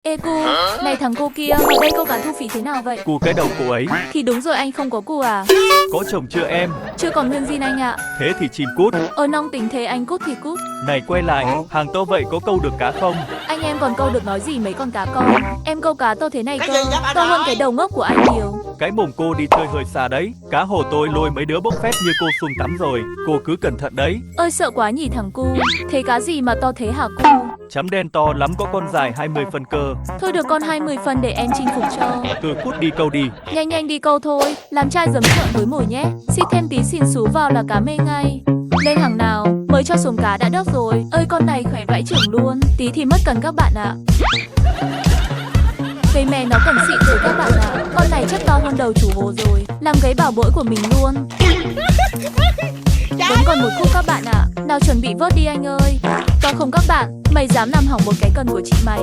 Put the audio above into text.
Ê cu, này thằng cô kia, ở đây câu cá thu phí thế nào vậy? Cu cái đầu cô ấy. Thì đúng rồi, anh không có cu à? Có chồng chưa em? Chưa còn nguyên zin anh ạ. Thế thì chim cút. Nong tính thế anh cút thì cút. Này quay lại, hàng to vậy có câu được cá không? Anh em còn câu được nói gì mấy con cá câu. Em câu cá to thế này cơ, to hơn cái đầu ngốc của anh nhiều. Cái mồm cô đi chơi hơi xa đấy. Cá hồ tôi lôi mấy đứa bốc phét như cô xuống tắm rồi. Cô cứ cẩn thận đấy. Ơi sợ quá nhỉ thằng cu. Thế cá gì mà to thế hả cu? Chấm đen to lắm, có con dài 20 phân cơ. Thôi được con 20 phân để em chinh phục cho. Cứ cút đi câu đi. Nhanh nhanh đi câu thôi, làm trai giấm trợn với mồi nhé. Xịt thêm tí xìn xú vào là cá mê ngay. Lên hàng nào, mới cho xuống cá đã đớp rồi. Ơi con này khỏe vãi trưởng luôn. Tí thì mất cần các bạn ạ. Cây mè nó cần xịn rồi các bạn ạ. Con này chắc to hơn đầu chủ hồ rồi. Làm cái bảo bối của mình luôn. Vẫn còn một khúc các bạn ạ. Nào chuẩn bị vớt đi anh ơi. To không các bạn, mày dám làm hỏng một cái cần của chị mày.